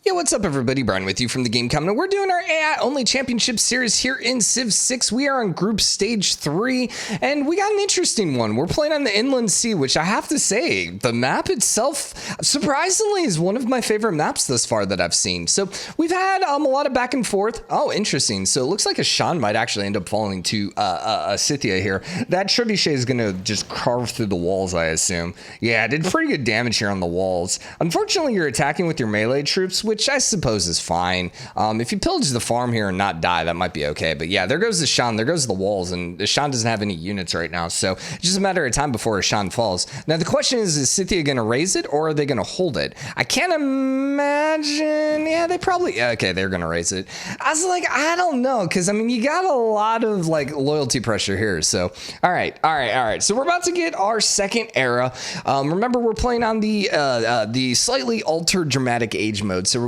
Yo, what's up everybody? Brian with you from TheGameCommon. We're doing our AI-only championship series here in Civ 6. We are on group stage 3, and we got an interesting one. We're playing on the Inland Sea, which I have to say, the map itself, surprisingly, is one of my favorite maps thus far that I've seen. So we've had a lot of back and forth. Oh, interesting. So it looks like a Shan might actually end up falling to Scythia here. That trebuchet is going to just carve through the walls, I assume. Yeah, it did pretty good damage here on the walls. Unfortunately, you're attacking with your melee troops, which I suppose is fine. If you pillage the farm here and not die, that might be okay. But yeah, there goes the Shan, there goes the walls, and the Shan doesn't have any units right now. So it's just a matter of time before a Shan falls. Now the question is Scythia going to raise it or are they going to hold it? I can't imagine. Yeah, they probably, yeah, okay, they're going to raise it. I was like, I don't know. Cause I mean, you got a lot of like loyalty pressure here. So, all right. So we're about to get our second era. Remember we're playing on the slightly altered dramatic age mode. So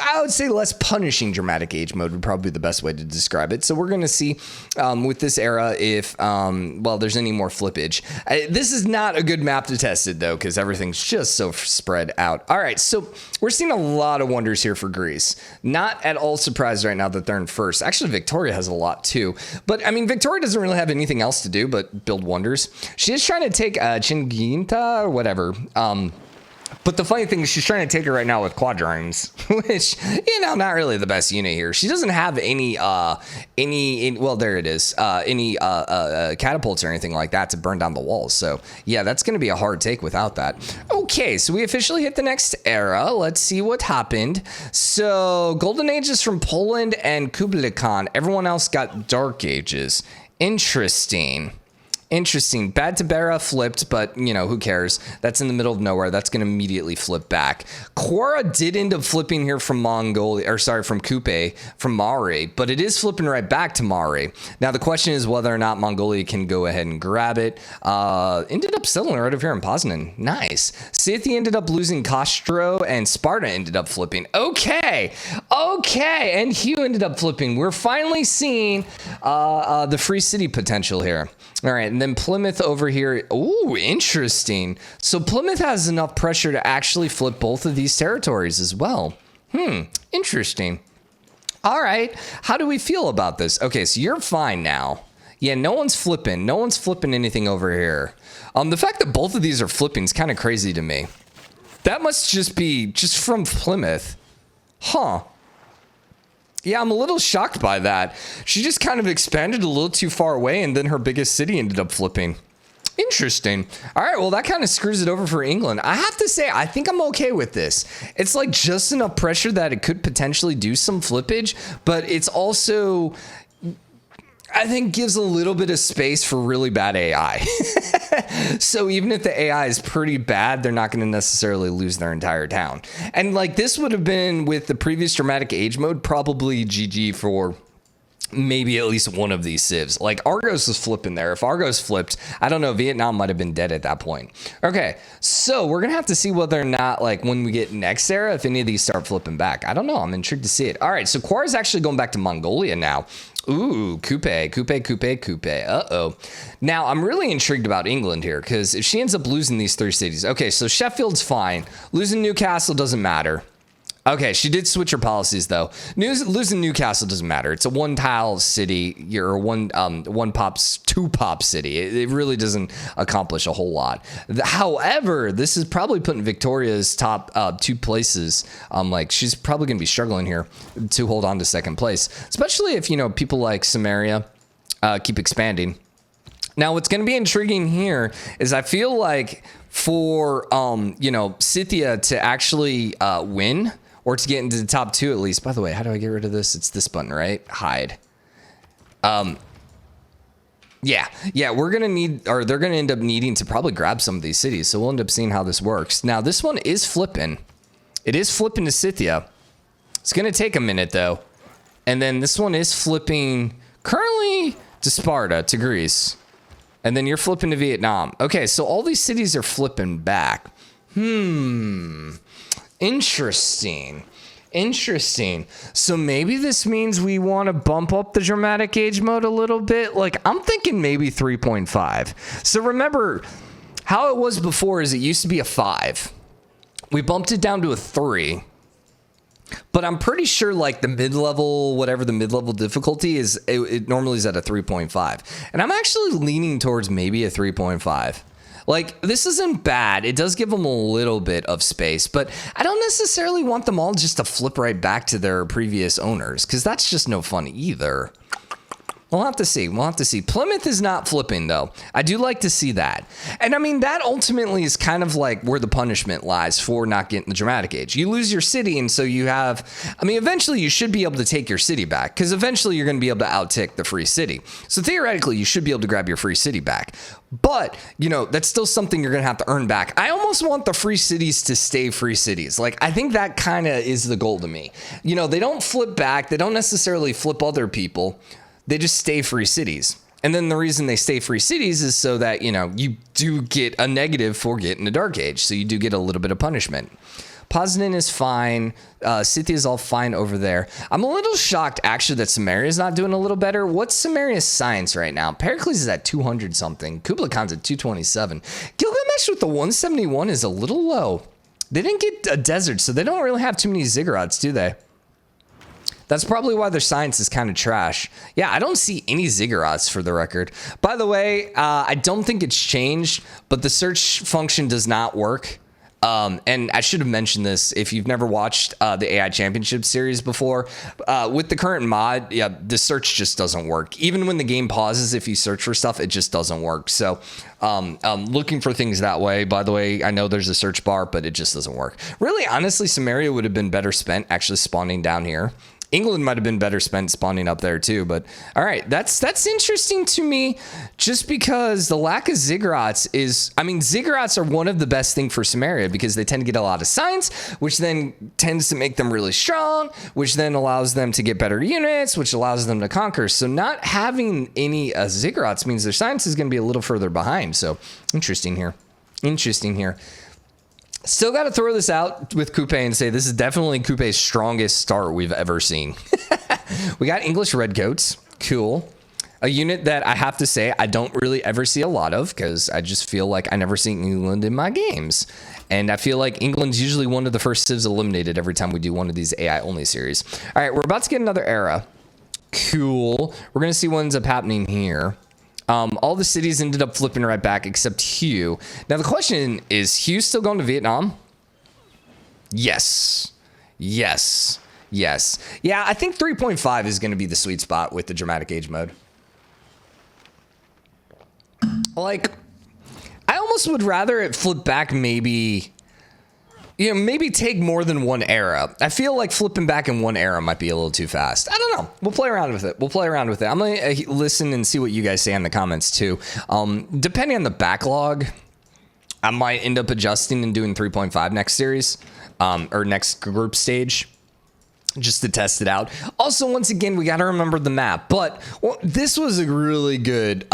I would say less punishing dramatic age mode would probably be the best way to describe it. So we're going to see with this era if, well, there's any more flippage. This is not a good map to test it, though, because everything's just so spread out. All right, so we're seeing a lot of wonders here for Greece. Not at all surprised right now that they're in first. Actually, Victoria has a lot, too. But, I mean, Victoria doesn't really have anything else to do but build wonders. She is trying to take Chinginta or whatever. But the funny thing is she's trying to take her right now with quadrimes, which, you know, not really the best unit here. She doesn't have any well, there it is, any catapults or anything like that to burn down the walls. So, yeah, that's going to be a hard take without that. Okay, so we officially hit the next era. Let's see what happened. So, Golden Ages from Poland and Kublai Khan. Everyone else got Dark Ages. Interesting. Bad Tabera flipped, but, you know, who cares? That's in the middle of nowhere. That's going to immediately flip back. Quora did end up flipping here from Mongolia, or sorry, from Kupe, from Maori, but it is flipping right back to Maori. Now, the question is whether or not Mongolia can go ahead and grab it. Ended up settling right over here in Poznan. Nice. Scythia ended up losing Castro, and Sparta ended up flipping. Okay. And Hugh ended up flipping. We're finally seeing the free city potential here. All right, and then Plymouth over here. Ooh, interesting. So Plymouth has enough pressure to actually flip both of these territories as well. Interesting. All right, how do we feel about this? Okay, so you're fine now. Yeah, no one's flipping. No one's flipping anything over here. The fact that both of these are flipping is kind of crazy to me. That must just be just from Plymouth. Huh. Yeah, I'm a little shocked by that. She just kind of expanded a little too far away, and then her biggest city ended up flipping. Interesting. All right, well, that kind of screws it over for England. I have to say, I think I'm okay with this. It's like just enough pressure that it could potentially do some flippage, but it's also, I think, gives a little bit of space for really bad AI. So even if the AI is pretty bad, they're not going to necessarily lose their entire town. And like this would have been with the previous dramatic age mode, probably GG for maybe at least one of these civs. Like Argos was flipping there. If Argos flipped, I don't know, Vietnam might have been dead at that point. Okay, so we're going to have to see whether or not, like when we get next era, if any of these start flipping back. I don't know. I'm intrigued to see it. All right, so Quara is actually going back to Mongolia now. Ooh, Kupe. Uh-oh. Now, I'm really intrigued about England here, because if she ends up losing these 3 cities... Okay, so Sheffield's fine. Losing Newcastle doesn't matter. Okay, she did switch her policies, though. Losing Newcastle doesn't matter. It's a one-tile city, or two-pop city. It really doesn't accomplish a whole lot. However, this is probably putting Victoria's top 2 places. Like, she's probably going to be struggling here to hold on to second place, especially if, you know, people like Samaria keep expanding. Now, what's going to be intriguing here is I feel like for, you know, Scythia to actually win, or to get into the top 2 at least. By the way, how do I get rid of this? It's this button, right? Hide. Yeah, we're going to need, or they're going to end up needing to probably grab some of these cities. So we'll end up seeing how this works. Now, this one is flipping. It is flipping to Scythia. It's going to take a minute, though. And then this one is flipping currently to Sparta, to Greece. And then you're flipping to Vietnam. Okay, so all these cities are flipping back. Interesting. So maybe this means we want to bump up the dramatic age mode a little bit. Like, I'm thinking maybe 3.5. So remember, how it was before is it used to be a 5. We bumped it down to a 3. but I'm pretty sure like the mid-level, whatever the mid-level difficulty is, it normally is at a 3.5. And I'm actually leaning towards maybe a 3.5. Like, this isn't bad. It does give them a little bit of space, but I don't necessarily want them all just to flip right back to their previous owners, because that's just no fun either. We'll have to see. We'll have to see. Plymouth is not flipping, though. I do like to see that. And I mean, that ultimately is kind of like where the punishment lies for not getting the dramatic age. You lose your city, and so you have, I mean, eventually you should be able to take your city back, because eventually you're going to be able to out-tick the free city. So theoretically, you should be able to grab your free city back. But, you know, that's still something you're going to have to earn back. I almost want the free cities to stay free cities. Like, I think that kind of is the goal to me. You know, they don't flip back. They don't necessarily flip other people. They just stay free cities. And then the reason they stay free cities is so that, you know, you do get a negative for getting a dark age. So you do get a little bit of punishment. Poznan is fine. Scythia is all fine over there. I'm a little shocked, actually, that Samaria is not doing a little better. What's Samaria's science right now? Pericles is at 200 something. Kublai Khan's at 227. Gilgamesh with the 171 is a little low. They didn't get a desert, so they don't really have too many ziggurats, do they? That's probably why their science is kind of trash. Yeah, I don't see any ziggurats for the record. By the way, I don't think it's changed, but the search function does not work. And I should have mentioned this if you've never watched the AI Championship series before. With the current mod, yeah, the search just doesn't work. Even when the game pauses, if you search for stuff, it just doesn't work. So looking for things that way, by the way, I know there's a search bar, but it just doesn't work. Really, honestly, Samaria would have been better spent actually spawning down here. England might have been better spent spawning up there too, but all right, that's interesting to me just because the lack of ziggurats is, I mean, ziggurats are one of the best thing for Samaria because they tend to get a lot of science, which then tends to make them really strong, which then allows them to get better units, which allows them to conquer. So not having any ziggurats means their science is going to be a little further behind. So interesting here. Interesting here. Still got to throw this out with Kupe and say this is definitely Kupe's strongest start we've ever seen. We got English Redcoats. Cool. A unit that I have to say I don't really ever see a lot of because I just feel like I never see England in my games. And I feel like England's usually one of the first civs eliminated every time we do one of these AI only series. All right, we're about to get another era. Cool. We're going to see what ends up happening here. All the cities ended up flipping right back except Hugh. Now the question is, Hugh still going to Vietnam? Yes. Yes. Yes. Yeah, I think 3.5 is going to be the sweet spot with the dramatic age mode. Like, I almost would rather it flip back maybe, you know, maybe take more than one era. I feel like flipping back in one era might be a little too fast. I don't know. We'll play around with it. We'll play around with it. I'm going to listen and see what you guys say in the comments too. Depending on the backlog, I might end up adjusting and doing 3.5 next series, or next group stage, just to test it out. Also, once again, we got to remember the map. But this was a really good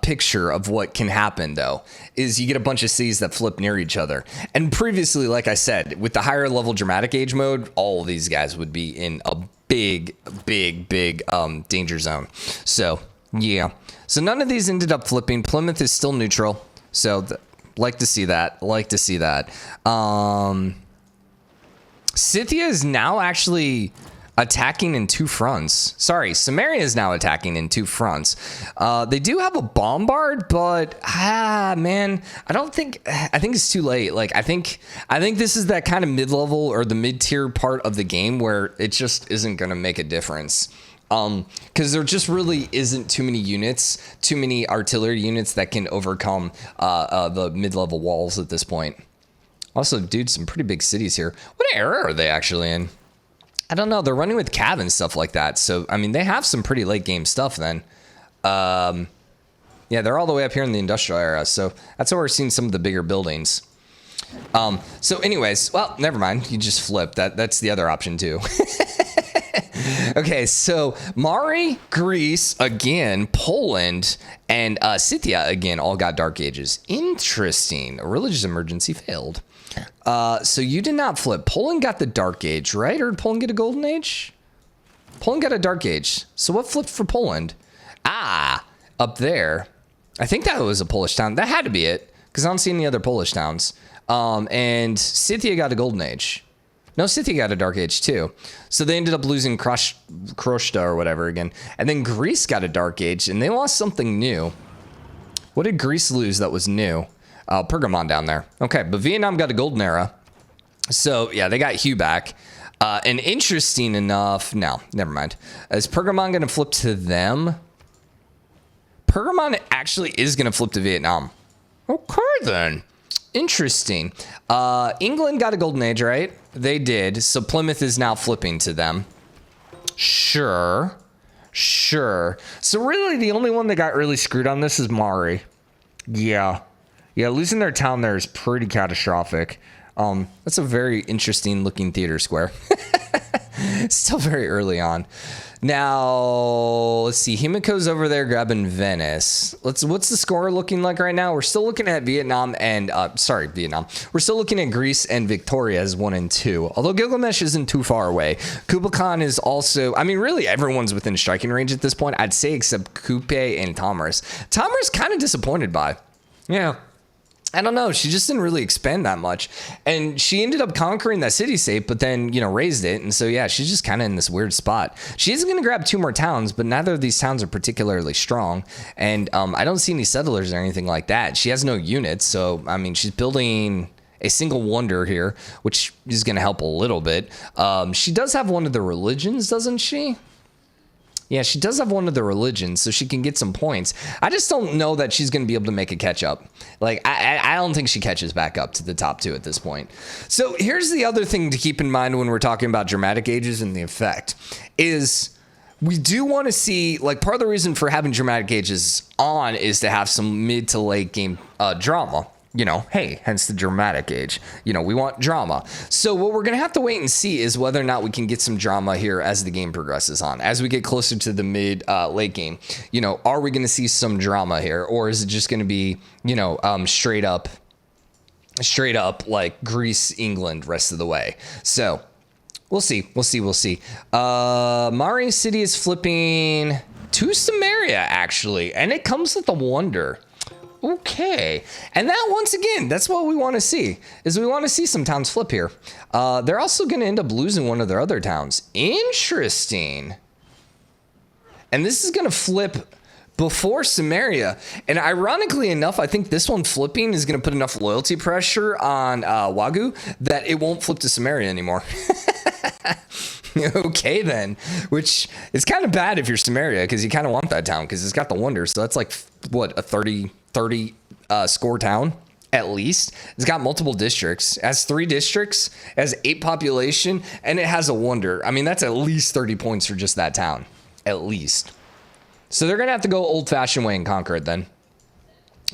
picture of what can happen, though, is you get a bunch of cities that flip near each other. And previously, like I said, with the higher level dramatic age mode, all of these guys would be in a big danger zone. So, yeah. So none of these ended up flipping. Plymouth is still neutral. So, like to see that. Like to see that. Scythia is now actually attacking in two fronts. Sorry, Samaria is now attacking in two fronts. They do have a bombard, but man, I think it's too late. Like I think this is that kind of mid-level or the mid-tier part of the game where it just isn't going to make a difference. Because there just really isn't too many units, too many artillery units that can overcome the mid-level walls at this point. Also, dude, some pretty big cities here. What era are they actually in? I don't know. They're running with Cav and stuff like that. So, I mean, they have some pretty late game stuff then. Yeah, they're all the way up here in the industrial era. So that's where we're seeing some of the bigger buildings. So anyways, well, never mind. You just flipped. That's the other option too. Okay, so Maori, Greece, again, Poland, and Scythia, again, all got Dark Ages. Interesting. A religious emergency failed. So you did not flip. Poland got the Dark Age, right? Or did Poland get a Golden Age? Poland got a Dark Age. So what flipped for Poland? Up there. I think that was a Polish town. That had to be it, because I don't see any other Polish towns. And Scythia got a Golden Age. No, Scythia got a dark age too. So they ended up losing Kroshta or whatever again. And then Greece got a dark age, and they lost something new. What did Greece lose that was new? Pergamon down there. Okay, but Vietnam got a golden era. So, yeah, they got Hugh back. And interesting enough, no, never mind. Is Pergamon going to flip to them? Pergamon actually is going to flip to Vietnam. Okay, then. Interesting. England got a golden age, right? They did. So Plymouth is now flipping to them. Sure. Sure. So really the only one that got really screwed on this is Maori. Yeah. Yeah, losing their town there is pretty catastrophic. That's a very interesting looking theater square. Still very early on. Now, let's see. Himiko's over there grabbing Venice. What's the score looking like right now? We're still looking at Vietnam and, Vietnam. We're still looking at Greece and Victoria as 1 and 2. Although Gilgamesh isn't too far away. Kublai Khan is also, I mean, really everyone's within striking range at this point, I'd say, except Kupe and Tomyris. Tomyris kind of disappointed by. Yeah. I don't know. She just didn't really expand that much. And she ended up conquering that city-state, but then, raised it. And so, yeah, she's just kind of in this weird spot. She is going to grab 2 more towns, but neither of these towns are particularly strong. And I don't see any settlers or anything like that. She has no units. So, I mean, she's building a single wonder here, which is going to help a little bit. She does have one of the religions, doesn't she? Yeah, she does have one of the religions, so she can get some points. I just don't know that she's going to be able to make a catch up. Like, I don't think she catches back up to the top 2 at this point. So here's the other thing to keep in mind when we're talking about dramatic ages and the effect is we do want to see, like, part of the reason for having dramatic ages on is to have some mid to late game drama. Hey, hence the dramatic age. We want drama. So what we're going to have to wait and see is whether or not we can get some drama here as the game progresses on. As we get closer to the late game, are we going to see some drama here? Or is it just going to be, straight up like Greece, England, rest of the way? So we'll see. Maori City is flipping to Sumeria, actually. And it comes with a wonder. Okay. And that, once again, that's what we want to see, is we want to see some towns flip here. They're also going to end up losing one of their other towns. Interesting. And this is going to flip before Sumeria. And ironically enough, I think this one flipping is going to put enough loyalty pressure on Wagyu that it won't flip to Sumeria anymore. Okay, then, which is kind of bad if you're Sumeria, because you kind of want that town because it's got the wonder. So that's like, what, a 30 score town at least. It's got multiple districts. It has 3 districts, it has 8 population, and it has a wonder. I mean, that's at least 30 points for just that town, at least. So they're gonna have to go old-fashioned way and conquer it then.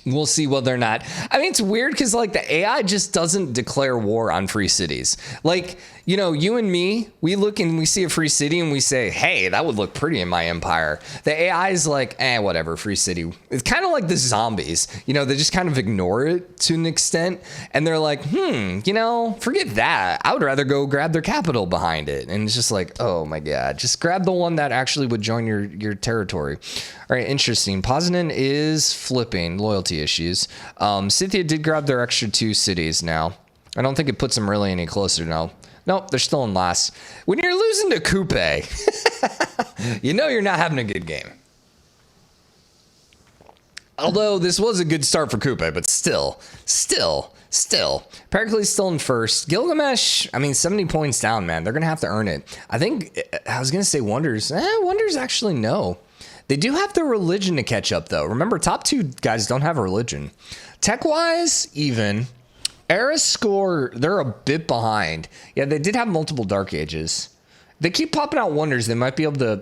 We'll see whether or not. I mean, it's weird because, like, the AI just doesn't declare war on free cities. Like, you and me, we look and we see a free city and we say, hey, that would look pretty in my empire. The AI is like, whatever, free city. It's kind of like the zombies. They just kind of ignore it to an extent. And they're like, forget that. I would rather go grab their capital behind it. And it's just like, oh my God, just grab the one that actually would join your territory. All right, interesting. Poznan is flipping. Loyalty issues. Scythia did grab their extra 2 cities now. I don't think it puts them really any closer now. Nope, they're still in last. When you're losing to Kupe, you're not having a good game. Although this was a good start for Kupe, but still. Pericles still in first. Gilgamesh, 70 points down, man. They're going to have to earn it. I think, I was going to say Wonders. Wonders actually no. They do have their religion to catch up, though. Remember, top 2 guys don't have a religion. Tech-wise, even. Era score, they're a bit behind. Yeah, they did have multiple dark ages. They keep popping out wonders. They might be able to,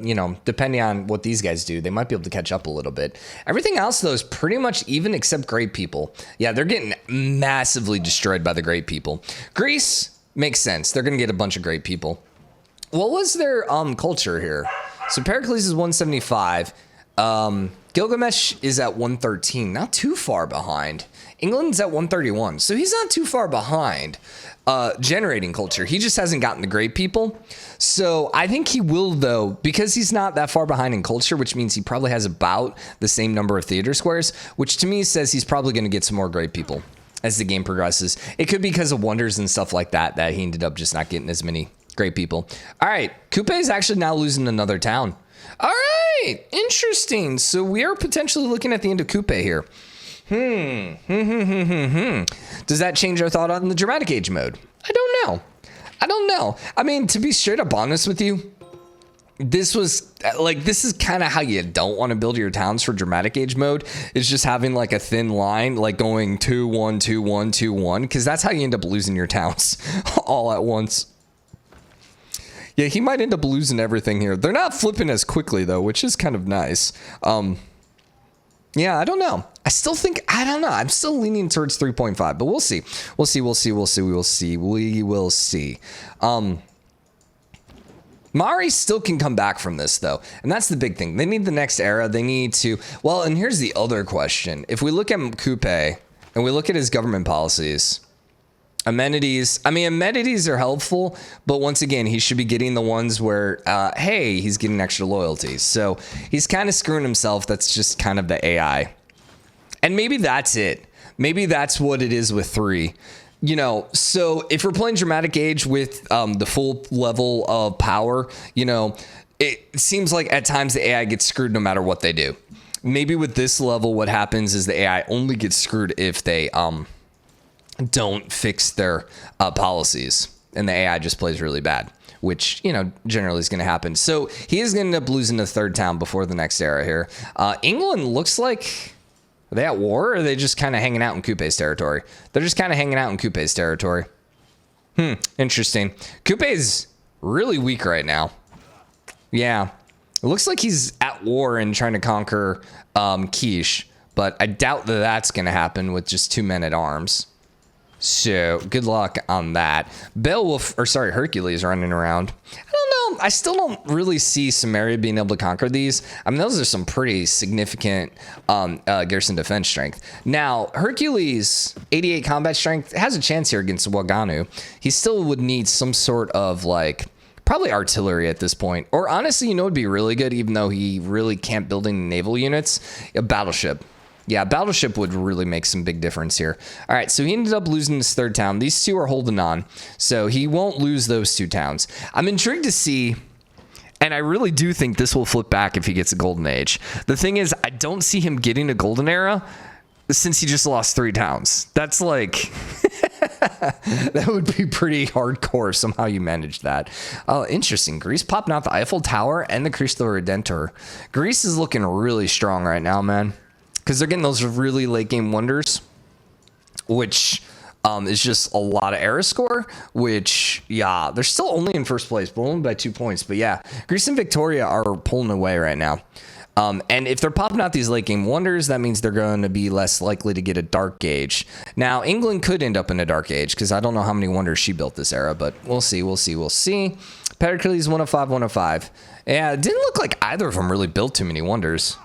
depending on what these guys do, they might be able to catch up a little bit. Everything else, though, is pretty much even except great people. Yeah, they're getting massively destroyed by the great people. Greece makes sense. They're going to get a bunch of great people. What was their culture here? So Pericles is 175. Gilgamesh is at 113. Not too far behind. England's at 131. So he's not too far behind generating culture. He just hasn't gotten the great people. So I think he will, though, because he's not that far behind in culture, which means he probably has about the same number of theater squares, which to me says he's probably going to get some more great people. as the game progresses. It could be because of wonders and stuff like that he ended up just not getting as many great people. All right, Kupe is actually now losing another town. All right, interesting. So we are potentially looking at the end of Kupe here. Does that change our thought on the dramatic age mode? I don't know. I mean, to be straight up honest with you, this is kind of how you don't want to build your towns for dramatic age mode. Is just having like a thin line, like going 2 1 2 1 2 1, because that's how you end up losing your towns all at once. Yeah, he might end up losing everything here. They're not flipping as quickly though, which is kind of nice. Yeah, I don't know. I don't know. I'm still leaning towards 3.5, but we'll see. We will see. Maori still can come back from this, though. And that's the big thing. They need the next era. They need to... Well, and here's the other question. If we look at Kupe and we look at his government policies, amenities... I mean, amenities are helpful, but once again, he should be getting the ones where, hey, he's getting extra loyalties. So he's kind of screwing himself. That's just kind of the AI. And maybe that's it. Maybe that's what it is with 3. You know, so if we're playing dramatic age with the full level of power, you know, it seems like at times the AI gets screwed no matter what they do. Maybe with this level, what happens is the AI only gets screwed if they don't fix their policies, and the AI just plays really bad, which, you know, generally is going to happen. So he is going to end up losing the 3rd town before the next era here. England looks like... Are they at war, or are they just kind of hanging out in Kupe's territory? They're just kind of hanging out in Kupe's territory. Interesting. Kupe is really weak right now. Yeah. It looks like he's at war and trying to conquer Quiche, but I doubt that that's going to happen with just 2 men at arms. So good luck on that. Hercules running around. I don't know. I still don't really see Sumeria being able to conquer these. I mean, those are some pretty significant garrison defense strength. Now, Hercules, 88 combat strength, has a chance here against Waganu. He still would need some sort of like probably artillery at this point. Or honestly, you know, it'd be really good, even though he really can't build any naval units, a battleship. Yeah, battleship would really make some big difference here. All right, so he ended up losing his 3rd town. These 2 are holding on, so he won't lose those 2 towns. I'm intrigued to see, and I really do think this will flip back if he gets a golden age. The thing is, I don't see him getting a golden era since he just lost 3 towns. That's like... that would be pretty hardcore if somehow you managed that. Oh, interesting. Greece popping out the Eiffel Tower and the Cristo Redentor. Greece is looking really strong right now, man. Because they're getting those really late game wonders, which is just a lot of era score, which, yeah, they're still only in first place, but only by 2 points. But yeah, Greece and Victoria are pulling away right now. And if they're popping out these late game wonders, that means they're going to be less likely to get a dark age. Now, England could end up in a dark age because I don't know how many wonders she built this era, but we'll see. Pericles 105, 105. Yeah, it didn't look like either of them really built too many wonders.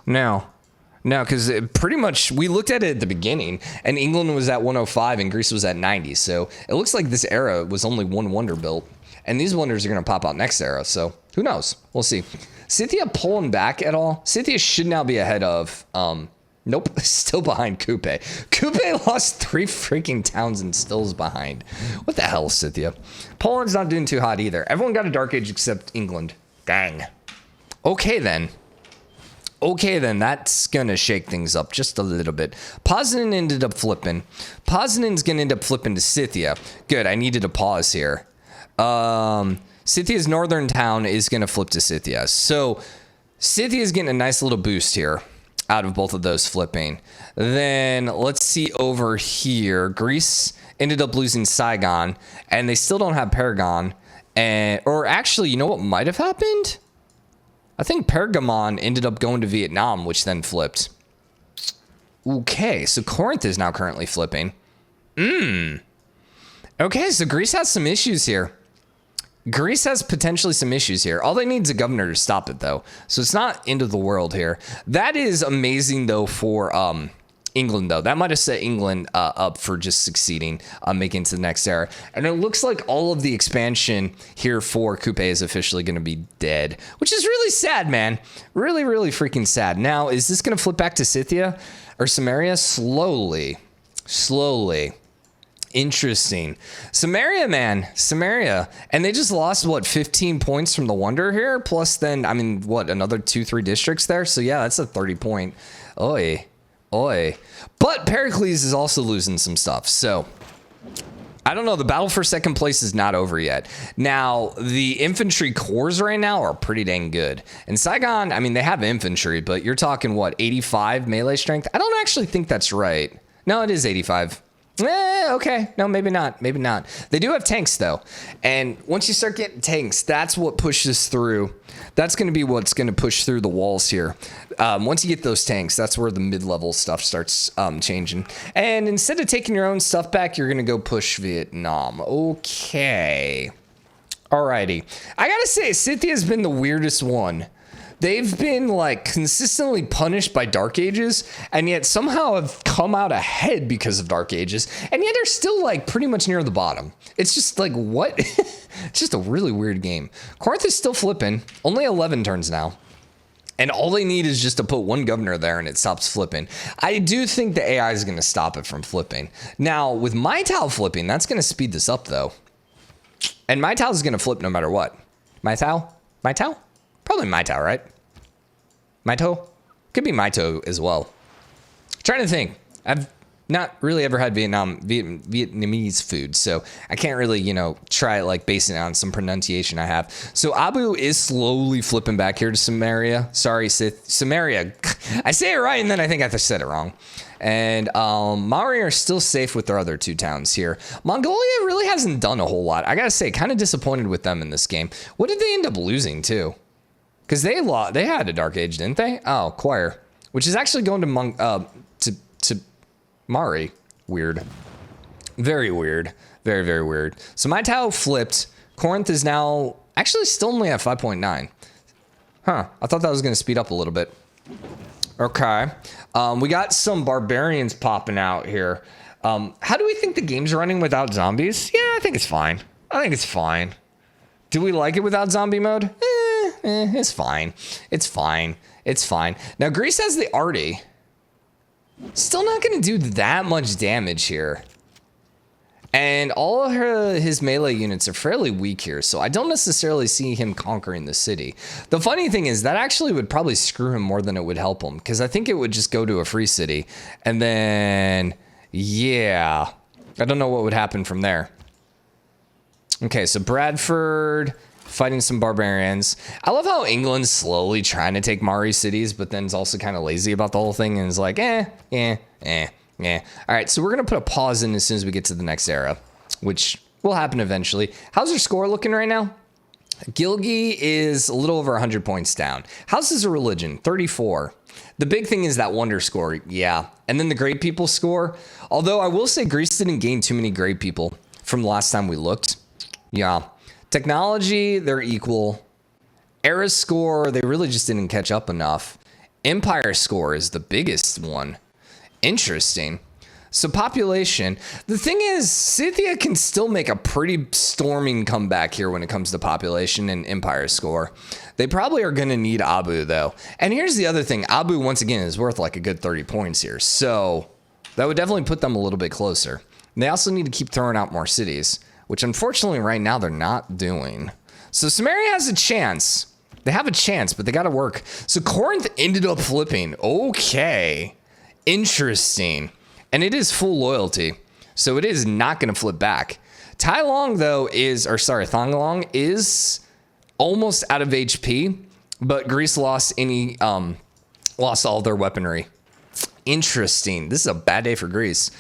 No, because pretty much we looked at it at the beginning, and England was at 105 and Greece was at 90. So it looks like this era was only 1 wonder built, and these wonders are going to pop out next era. So who knows? We'll see. Scythia pulling back at all? Scythia should now be ahead of. Nope, still behind Kupe. Kupe lost 3 freaking towns and still's behind. What the hell, Scythia? Poland's not doing too hot either. Everyone got a dark age except England. Dang. Okay then, that's going to shake things up just a little bit. Poznan ended up flipping. Poznan's going to end up flipping to Scythia. Good, I needed a pause here. Scythia's northern town is going to flip to Scythia. So Scythia's getting a nice little boost here out of both of those flipping. Then let's see over here. Greece ended up losing Saigon, and they still don't have Paragon. Or actually, you know what might have happened? I think Pergamon ended up going to Vietnam, which then flipped. Okay, so Corinth is now currently flipping. Okay, so Greece has some issues here. Greece has potentially some issues here. All they need is a governor to stop it, though. So it's not end of the world here. That is amazing, though, for England, though. That might have set England up for just succeeding, making it to the next era. And it looks like all of the expansion here for Kupe is officially going to be dead, which is really sad, man. Really, really freaking sad. Now, is this going to flip back to Scythia or Sumeria? Slowly. Interesting. Samaria, man. Samaria. And they just lost, what, 15 points from the Wonder here? Plus then, I mean, what, another 2-3 districts there? So yeah, that's a 30 point. Oi. Oi. But Pericles is also losing some stuff. So I don't know. The battle for second place is not over yet. Now, the infantry cores right now are pretty dang good. And Saigon, I mean, they have infantry, but you're talking, what, 85 melee strength? I don't actually think that's right. No, it is 85. Okay. No, maybe not. Maybe not. They do have tanks, though. And once you start getting tanks, that's what pushes through. That's going to be what's going to push through the walls here. Once you get those tanks, that's where the mid-level stuff starts changing. And instead of taking your own stuff back, you're going to go push Vietnam. Okay. Alrighty. I got to say, Scythia has been the weirdest one. They've been like consistently punished by Dark Ages, and yet somehow have come out ahead because of Dark Ages, and yet they're still like pretty much near the bottom. It's just like, what? It's just a really weird game. Corinth is still flipping, only 11 turns now. And all they need is just to put one governor there and it stops flipping. I do think the AI is going to stop it from flipping. Now, with my Tau flipping, that's going to speed this up though. And my Tau is going to flip no matter what. My Tau? My Tau? Probably my Tau, right? My Toe? Could be my Toe as well. Trying to think. I've not really ever had Vietnamese food, so I can't really, you know, try like basing it on some pronunciation I have. So Abu is slowly flipping back here to Samaria. Sorry, Samaria. I say it right, and then I think I said it wrong. And Maori are still safe with their other two towns here. Mongolia really hasn't done a whole lot. I gotta say, kind of disappointed with them in this game. What did they end up losing too? Because they had a Dark Age, didn't they? Oh, Choir, which is actually going to Mari. Weird. Very weird. Very, very weird. So my Tau flipped. Corinth is now actually still only at 5.9. Huh. I thought that was going to speed up a little bit. Okay. We got some barbarians popping out here. How do we think the game's running without zombies? Yeah, I think it's fine. I think it's fine. Do we like it without zombie mode? It's fine. It's fine. It's fine. Now, Greece has the Arty. Still not going to do that much damage here. And all of his melee units are fairly weak here, so I don't necessarily see him conquering the city. The funny thing is that actually would probably screw him more than it would help him, because I think it would just go to a free city. And then, yeah, I don't know what would happen from there. Okay, so Bradford fighting some barbarians. I love how England's slowly trying to take Maori cities, but then is also kind of lazy about the whole thing and is like, All right, so we're going to put a pause in as soon as we get to the next era, which will happen eventually. How's your score looking right now? Gilgi is a little over 100 points down. How's his religion? 34. The big thing is that wonder score, yeah. And then the great people score. Although I will say Greece didn't gain too many great people from the last time we looked. Yeah. Technology, they're equal. Era score, they really just didn't catch up enough. Empire score is the biggest one. Interesting. So population, the thing is, Scythia can still make a pretty storming comeback here when it comes to population and empire score. They probably are going to need Abu, though. And here's the other thing. Abu, once again, is worth like a good 30 points here. So that would definitely put them a little bit closer. And they also need to keep throwing out more cities, which unfortunately right now they're not doing. So Samaria has a chance. They have a chance, but they got to work. So Corinth ended up flipping. Okay. Interesting. And it is full loyalty. So it is not going to flip back. Tai Long, though, Thonglong is almost out of HP, but Greece lost all of their weaponry. Interesting. This is a bad day for Greece.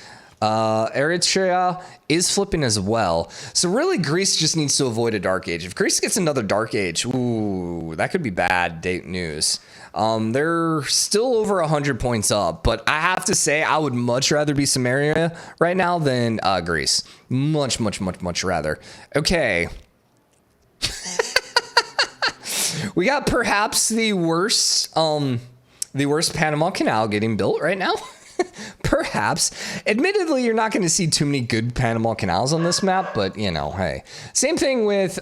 Eritrea is flipping as well. So really Greece just needs to avoid a Dark Age. If Greece gets another Dark Age, ooh, that could be bad date news. They're still over 100 points up, but I have to say I would much rather be Samaria right now than Greece. Much, much, much, much rather. Okay. We got perhaps the worst Panama Canal getting built right now. Perhaps. Admittedly, you're not going to see too many good Panama Canals on this map, but, you know, hey. Same thing with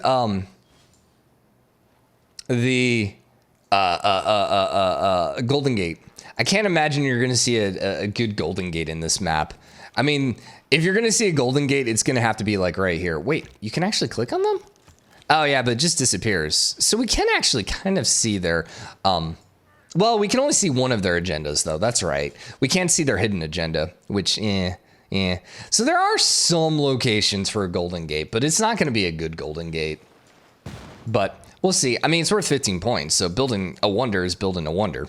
the Golden Gate. I can't imagine you're going to see a good Golden Gate in this map. I mean, if you're going to see a Golden Gate, it's going to have to be like right here. Wait, you can actually click on them? Oh yeah, but it just disappears. So we can actually kind of see their, well, we can only see one of their agendas though. That's right. We can't see their hidden agenda, which, yeah. So there are some locations for a Golden Gate, but it's not going to be a good Golden Gate. But we'll see. I mean, it's worth 15 points. So building a wonder is building a wonder.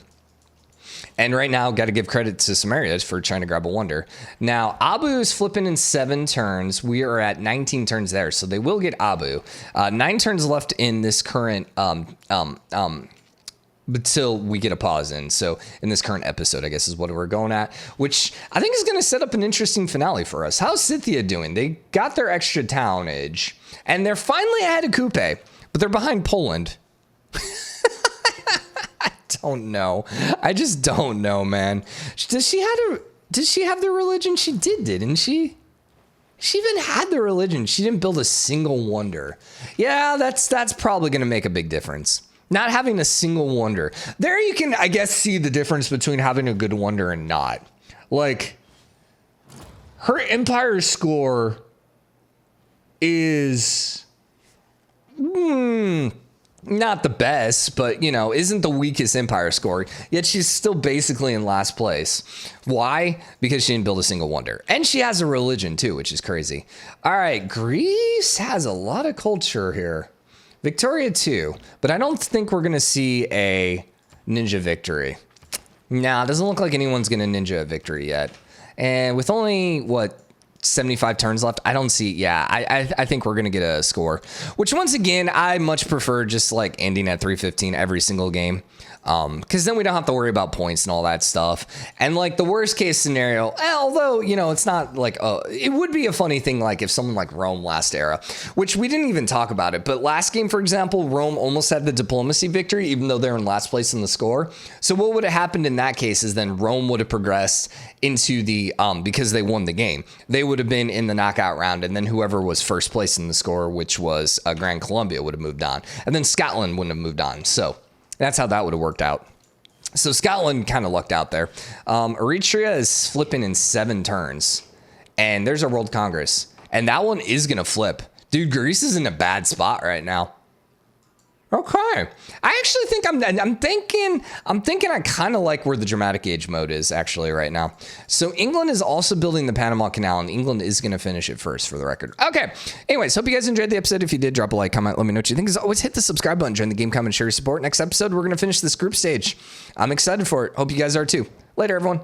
And right now, got to give credit to Sumerian for trying to grab a wonder. Now, Abu is flipping in 7 turns. We are at 19 turns there, so they will get Abu. 9 turns left in this current, until we get a pause in. So in this current episode, I guess is what we're going at, which I think is going to set up an interesting finale for us. How's Scythia doing? They got their extra townage, and they're finally ahead of Kupe, but they're behind Poland. Don't know. I just don't know, man. Did she have the religion? She didn't she? She even had the religion. She didn't build a single wonder. Yeah, that's probably going to make a big difference. Not having a single wonder. There you can, I guess, see the difference between having a good wonder and not. Like, her empire score is not the best, but, you know, isn't the weakest empire score, yet she's still basically in last place. Why? Because she didn't build a single wonder. And she has a religion, too, which is crazy. All right, Greece has a lot of culture here. Victoria, too, but I don't think we're going to see a ninja victory. Nah, it doesn't look like anyone's going to ninja a victory yet. And with only, what, 75 turns left, I don't see. Yeah, I think we're gonna get a score, which once again I much prefer just like ending at 315 every single game, because then we don't have to worry about points and all that stuff. And like the worst case scenario, although, you know, it's not like, it would be a funny thing like if someone like Rome last era, which we didn't even talk about it, but last game, for example, Rome almost had the diplomacy victory even though they're in last place in the score. So what would have happened in that case is then Rome would have progressed into the because they won the game, they would have been in the knockout round, and then whoever was first place in the score, which was Grand Columbia, would have moved on, and then Scotland wouldn't have moved on. So that's how that would have worked out. So Scotland kind of lucked out there. Eritrea is flipping in 7 turns, and there's a World Congress, and that one is gonna flip. Dude, Greece is in a bad spot right now. Okay, I actually think I'm thinking I kind of like where the dramatic age mode is actually right now. So England is also building the Panama Canal, and England is going to finish it first, for the record. Okay, anyways, hope you guys enjoyed the episode. If you did, drop a like, comment, let me know what you think. As always, hit the subscribe button, join the game, comment, share your support. Next episode, we're going to finish this group stage. I'm excited for it. Hope you guys are too. Later, everyone.